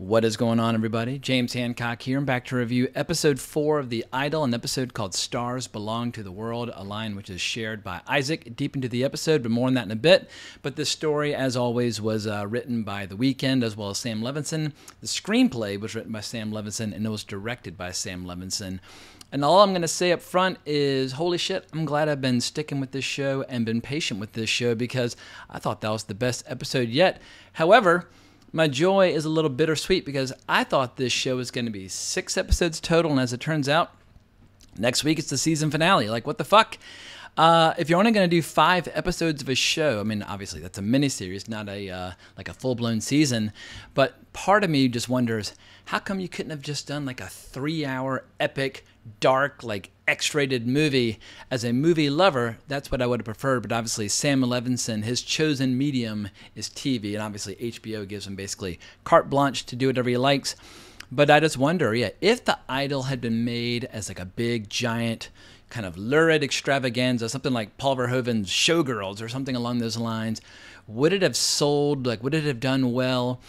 What is going on, everybody? James Hancock here. I'm back to review episode 4 of The Idol, an episode called Stars Belong to the World, a line which is shared by Isaac deep into the episode, but more on that in a bit. But this story, as always, was written by The Weeknd as well as Sam Levinson. The screenplay was written by Sam Levinson, and it was directed by Sam Levinson. And all I'm going to say up front is, holy shit, I'm glad I've been sticking with this show and been patient with this show because I thought that was the best episode yet. However, my joy is a little bittersweet because I thought this show was going to be 6 episodes total, and as it turns out, next week it's the season finale. Like, what the fuck? If you're only going to do 5 episodes of a show, I mean, obviously that's a miniseries, not a like a full-blown season, but part of me just wonders, how come you couldn't have just done like a 3-hour epic, dark, like X-rated movie? As a movie lover, that's what I would have preferred, but obviously Sam Levinson, his chosen medium is TV, and obviously HBO gives him basically carte blanche to do whatever he likes. But I just wonder, if The Idol had been made as like a big, giant, kind of lurid extravaganza, something like Paul Verhoeven's Showgirls or something along those lines, would it have sold, like would it have done well?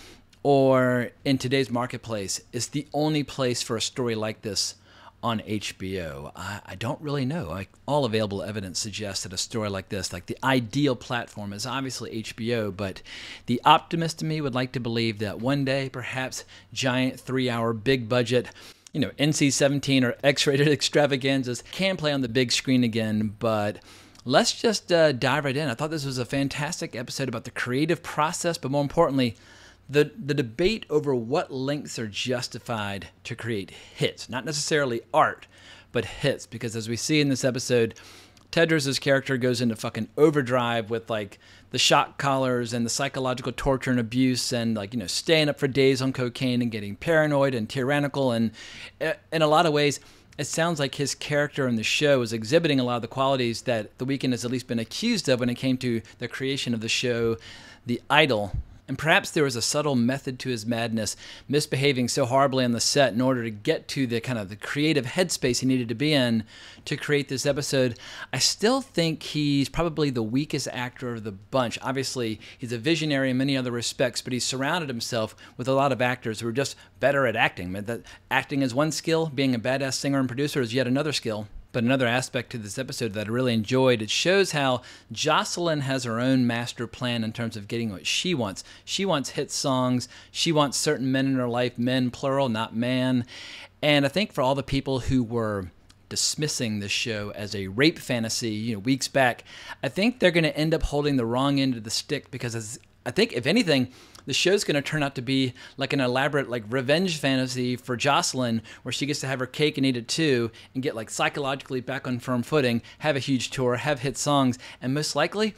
Or in today's marketplace, is the only place for a story like this on HBO? I don't really know. Like, all available evidence suggests that a story like this, like the ideal platform is obviously HBO, but the optimist in me would like to believe that one day, perhaps giant 3-hour, big budget, NC-17 or X-rated extravaganzas can play on the big screen again. But let's just dive right in. I thought this was a fantastic episode about the creative process, but more importantly, the debate over what lengths are justified to create hits. Not necessarily art, but hits. Because as we see in this episode, Tedros' character goes into fucking overdrive with like the shock collars and the psychological torture and abuse and staying up for days on cocaine and getting paranoid and tyrannical. And in a lot of ways, it sounds like his character in the show is exhibiting a lot of the qualities that The Weeknd has at least been accused of when it came to the creation of the show The Idol. And perhaps there was a subtle method to his madness, misbehaving so horribly on the set in order to get to the kind of the creative headspace he needed to be in to create this episode. I still think he's probably the weakest actor of the bunch. Obviously, he's a visionary in many other respects, but he's surrounded himself with a lot of actors who are just better at acting. That acting is one skill, being a badass singer and producer is yet another skill. But another aspect to this episode that I really enjoyed, it shows how Jocelyn has her own master plan in terms of getting what she wants. She wants hit songs. She wants certain men in her life, men plural, not man. And I think for all the people who were dismissing this show as a rape fantasy, weeks back, I think they're going to end up holding the wrong end of the stick because I think, if anything, the show's going to turn out to be like an elaborate revenge fantasy for Jocelyn, where she gets to have her cake and eat it too, and get psychologically back on firm footing, have a huge tour, have hit songs, and most likely,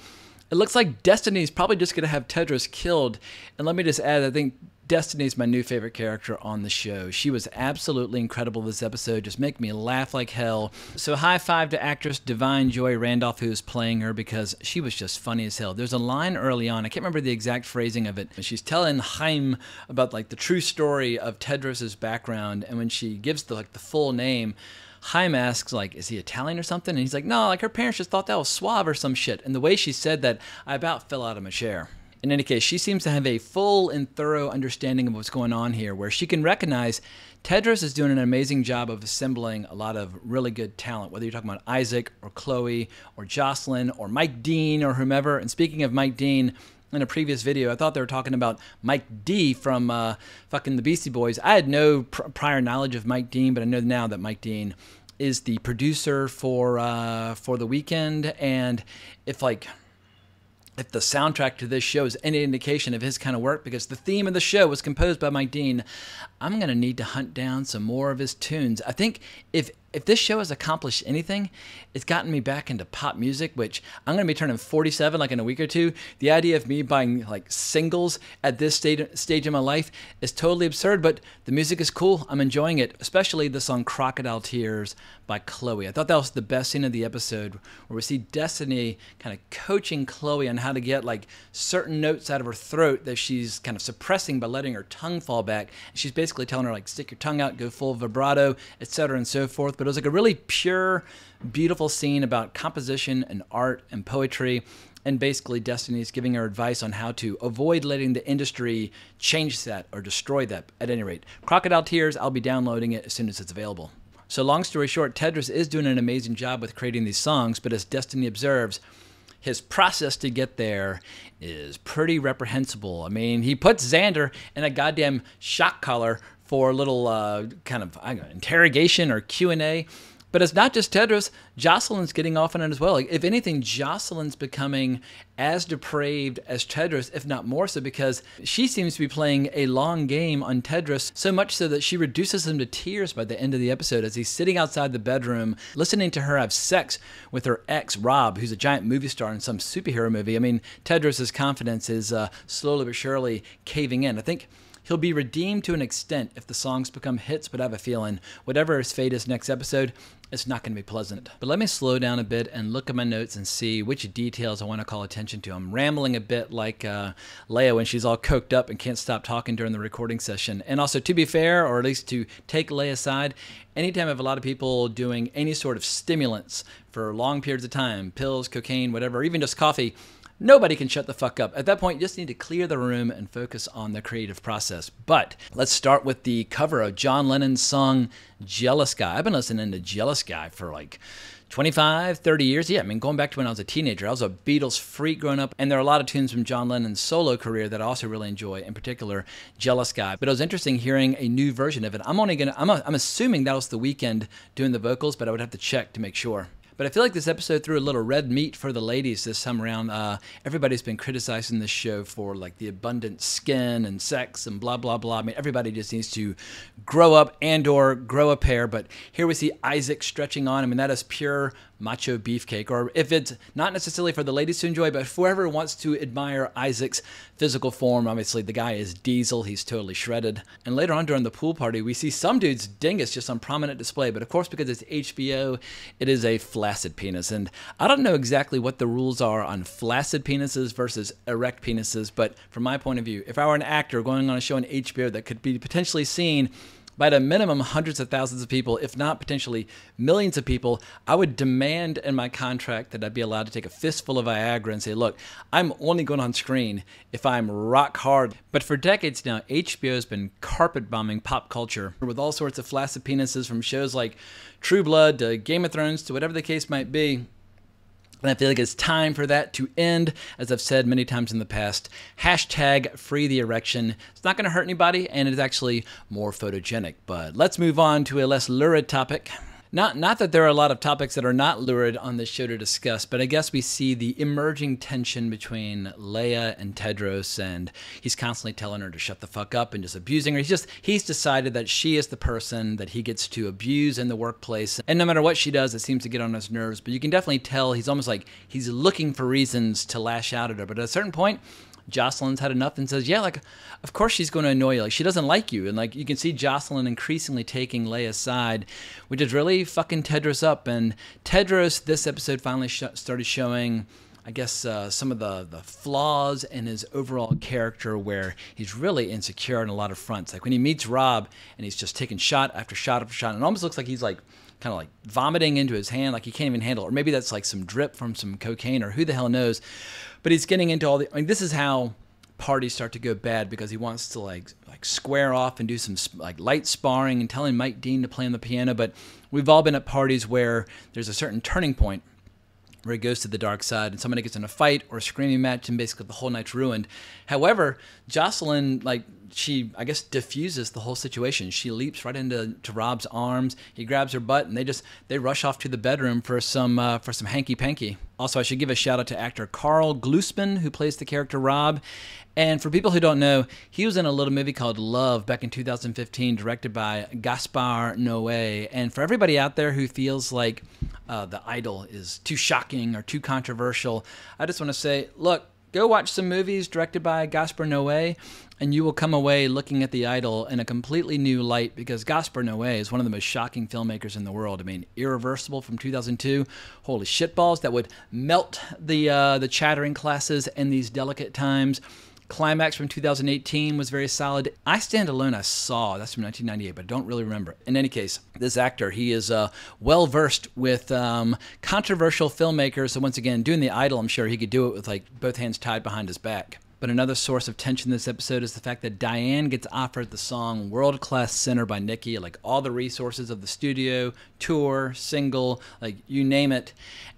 it looks like Destiny's probably just going to have Tedros killed. And let me just add, I think Destiny's my new favorite character on the show. She was absolutely incredible this episode, just make me laugh like hell. So high five to actress Divine Joy Randolph, who is playing her, because she was just funny as hell. There's a line early on, I can't remember the exact phrasing of it, but she's telling Chaim about the true story of Tedros' background, and when she gives the full name, Chaim asks, is he Italian or something? And he's like, no, her parents just thought that was suave or some shit. And the way she said that, I about fell out of my chair. In any case, she seems to have a full and thorough understanding of what's going on here, where she can recognize Tedros is doing an amazing job of assembling a lot of really good talent, whether you're talking about Isaac or Chloe or Jocelyn or Mike Dean or whomever. And speaking of Mike Dean, in a previous video, I thought they were talking about Mike D from fucking the Beastie Boys. I had no prior knowledge of Mike Dean, but I know now that Mike Dean is the producer for The Weeknd. And if the soundtrack to this show is any indication of his kind of work, because the theme of the show was composed by Mike Dean, I'm going to need to hunt down some more of his tunes. I think if this show has accomplished anything, it's gotten me back into pop music, which I'm going to be turning 47 in a week or two. The idea of me buying singles at this stage in my life is totally absurd, but the music is cool. I'm enjoying it, especially the song Crocodile Tears by Chloe. I thought that was the best scene of the episode, where we see Destiny kind of coaching Chloe on how to get certain notes out of her throat that she's kind of suppressing by letting her tongue fall back. She's basically telling her stick your tongue out, go full vibrato, etc. and so forth. But it was a really pure, beautiful scene about composition and art and poetry. And basically, Destiny is giving her advice on how to avoid letting the industry change that or destroy that. At any rate, Crocodile Tears, I'll be downloading it as soon as it's available. So long story short, Tedros is doing an amazing job with creating these songs, but as Destiny observes, his process to get there is pretty reprehensible. I mean, he puts Xander in a goddamn shock collar for a little kind of interrogation or Q&A. But it's not just Tedros. Jocelyn's getting off on it as well. Like, if anything, Jocelyn's becoming as depraved as Tedros, if not more so, because she seems to be playing a long game on Tedros, so much so that she reduces him to tears by the end of the episode as he's sitting outside the bedroom listening to her have sex with her ex, Rob, who's a giant movie star in some superhero movie. I mean, Tedros' confidence is slowly but surely caving in. I think he'll be redeemed to an extent if the songs become hits, but I have a feeling whatever his fate is next episode, it's not going to be pleasant. But let me slow down a bit and look at my notes and see which details I want to call attention to. I'm rambling a bit like Leia when she's all coked up and can't stop talking during the recording session. And also, to be fair, or at least to take Leia aside, anytime I have a lot of people doing any sort of stimulants for long periods of time, pills, cocaine, whatever, even just coffee, nobody can shut the fuck up. At that point, you just need to clear the room and focus on the creative process. But let's start with the cover of John Lennon's song, Jealous Guy. I've been listening to Jealous Guy for like 25, 30 years. Yeah, I mean, going back to when I was a teenager. I was a Beatles freak growing up, and there are a lot of tunes from John Lennon's solo career that I also really enjoy, in particular, Jealous Guy. But it was interesting hearing a new version of it. I'm assuming that was The Weeknd doing the vocals, but I would have to check to make sure. But I feel like this episode threw a little red meat for the ladies this time around. Everybody's been criticizing this show for like the abundant skin and sex and blah, blah, blah. I mean, everybody just needs to grow up and or grow a pair. But here we see Isaac stretching on. I mean, that is pure macho beefcake. Or if it's not necessarily for the ladies to enjoy, but for whoever wants to admire Isaac's physical form. Obviously, the guy is Diesel. He's totally shredded. And later on during the pool party, we see some dude's dingus just on prominent display. But of course, because it's HBO, it is a flaccid penis. And I don't know exactly what the rules are on flaccid penises versus erect penises. But from my point of view, if I were an actor going on a show on HBO that could be potentially seen by at a minimum hundreds of thousands of people, if not potentially millions of people, I would demand in my contract that I'd be allowed to take a fistful of Viagra and say, look, I'm only going on screen if I'm rock hard. But for decades now, HBO has been carpet bombing pop culture with all sorts of flaccid penises, from shows like True Blood to Game of Thrones to whatever the case might be. And I feel like it's time for that to end. As I've said many times in the past, hashtag free the erection. It's not going to hurt anybody, and it is actually more photogenic. But let's move on to a less lurid topic. Not that there are a lot of topics that are not lurid on this show to discuss, but I guess we see the emerging tension between Leia and Tedros, and he's constantly telling her to shut the fuck up and just abusing her. He's decided that she is the person that he gets to abuse in the workplace, and no matter what she does, it seems to get on his nerves. But you can definitely tell he's almost like he's looking for reasons to lash out at her. But at a certain point, Jocelyn's had enough and says, yeah, like, of course she's going to annoy you. Like, she doesn't like you. And, like, you can see Jocelyn increasingly taking Leia's side, which is really fucking Tedros up. And Tedros, this episode finally started showing, I guess, some of the flaws in his overall character, where he's really insecure on a lot of fronts. Like, when he meets Rob and he's just taking shot after shot after shot, and it almost looks like he's, like, kind of like vomiting into his hand, like he can't even handle it. Or maybe that's like some drip from some cocaine, or who the hell knows. But he's getting into all the, I mean, this is how parties start to go bad, because he wants to like square off and do some like light sparring and telling Mike Dean to play on the piano. But we've all been at parties where there's a certain turning point where he goes to the dark side and somebody gets in a fight or a screaming match and basically the whole night's ruined. However, Jocelyn, like, she, I guess, diffuses the whole situation. She leaps right into Rob's arms. He grabs her butt, and they rush off to the bedroom for some hanky-panky. Also, I should give a shout-out to actor Carl Glusman, who plays the character Rob. And for people who don't know, he was in a little movie called Love back in 2015, directed by Gaspar Noé. And for everybody out there who feels like The Idol is too shocking or too controversial, I just want to say, look, go watch some movies directed by Gaspar Noé, and you will come away looking at The Idol in a completely new light, because Gaspar Noé is one of the most shocking filmmakers in the world. I mean, Irreversible from 2002, holy shitballs, that would melt the chattering classes in these delicate times. Climax from 2018 was very solid. I Stand Alone I saw, that's from 1998, but I don't really remember. In any case, this actor, he is well versed with controversial filmmakers. So once again, doing The Idol, I'm sure he could do it with like both hands tied behind his back. But another source of tension this episode is the fact that Diane gets offered the song World Class Sinner by Nicki, like all the resources of the studio, tour, single, like you name it.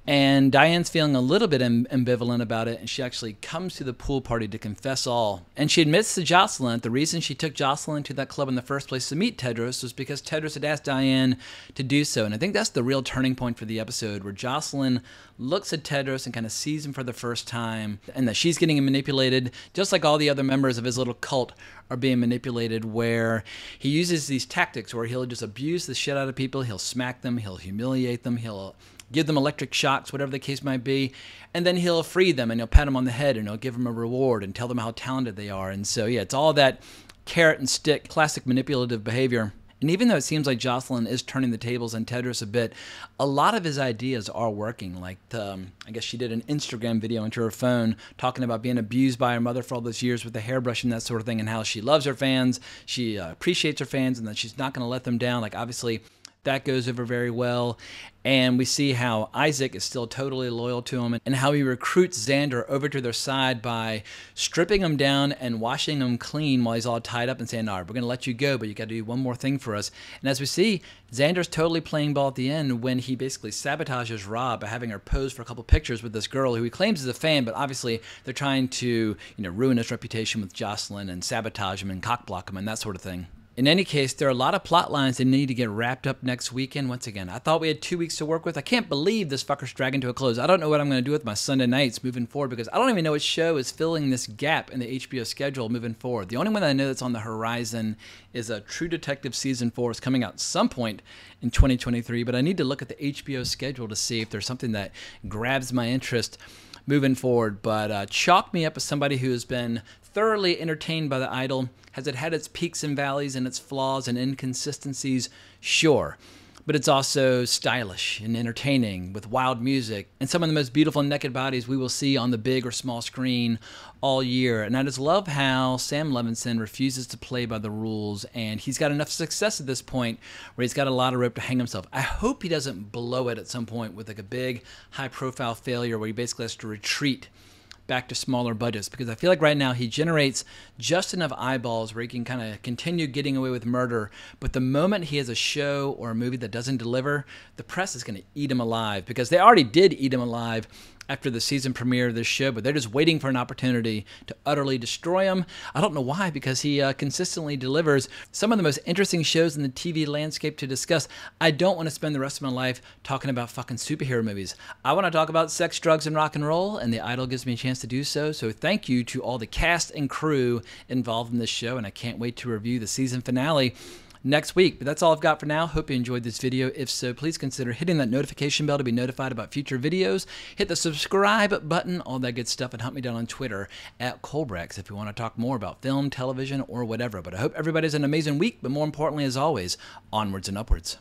And Diane's feeling a little bit ambivalent about it, and she actually comes to the pool party to confess all. And she admits to Jocelyn the reason she took Jocelyn to that club in the first place to meet Tedros was because Tedros had asked Diane to do so. And I think that's the real turning point for the episode, where Jocelyn looks at Tedros and kind of sees him for the first time, and that she's getting manipulated, just like all the other members of his little cult are being manipulated, where he uses these tactics where he'll just abuse the shit out of people, he'll smack them, he'll humiliate them, he'll give them electric shocks, whatever the case might be, and then he'll free them and he'll pat them on the head and he'll give them a reward and tell them how talented they are. And so, yeah, it's all that carrot and stick, classic manipulative behavior. And even though it seems like Jocelyn is turning the tables on Tedros a bit, a lot of his ideas are working. Like, I guess she did an Instagram video into her phone talking about being abused by her mother for all those years with the hairbrush and that sort of thing, and how she loves her fans, she appreciates her fans, and that she's not going to let them down. Like, obviously, that goes over very well. And we see how Isaac is still totally loyal to him, and how he recruits Xander over to their side by stripping him down and washing him clean while he's all tied up and saying, all right, we're going to let you go, but you got to do one more thing for us. And as we see, Xander's totally playing ball at the end when he basically sabotages Rob by having her pose for a couple pictures with this girl who he claims is a fan, but obviously they're trying to, ruin his reputation with Jocelyn and sabotage him and cockblock him and that sort of thing. In any case, there are a lot of plot lines that need to get wrapped up next weekend. Once again, I thought we had 2 weeks to work with. I can't believe this fucker's dragging to a close. I don't know what I'm going to do with my Sunday nights moving forward, because I don't even know which show is filling this gap in the HBO schedule moving forward. The only one that I know that's on the horizon is a True Detective Season 4. It's coming out some point in 2023, but I need to look at the HBO schedule to see if there's something that grabs my interest moving forward. But chalk me up as somebody who has been thoroughly entertained by The Idol. Has it had its peaks and valleys and its flaws and inconsistencies? Sure. But it's also stylish and entertaining with wild music and some of the most beautiful naked bodies we will see on the big or small screen all year. And I just love how Sam Levinson refuses to play by the rules, and he's got enough success at this point where he's got a lot of rope to hang himself. I hope he doesn't blow it at some point with like a big high-profile failure where he basically has to retreat back to smaller budgets, because I feel like right now he generates just enough eyeballs where he can kind of continue getting away with murder, but the moment he has a show or a movie that doesn't deliver, the press is going to eat him alive, because they already did eat him alive after the season premiere of this show, but they're just waiting for an opportunity to utterly destroy him. I don't know why, because he consistently delivers some of the most interesting shows in the TV landscape to discuss. I don't want to spend the rest of my life talking about fucking superhero movies. I want to talk about sex, drugs, and rock and roll, and The Idol gives me a chance to do so. So thank you to all the cast and crew involved in this show, and I can't wait to review the season finale next week. But that's all I've got for now. Hope you enjoyed this video. If so, please consider hitting that notification bell to be notified about future videos. Hit the subscribe button, all that good stuff, and hunt me down on Twitter at Colbrex if you want to talk more about film, television, or whatever. But I hope everybody has an amazing week, but more importantly, as always, onwards and upwards.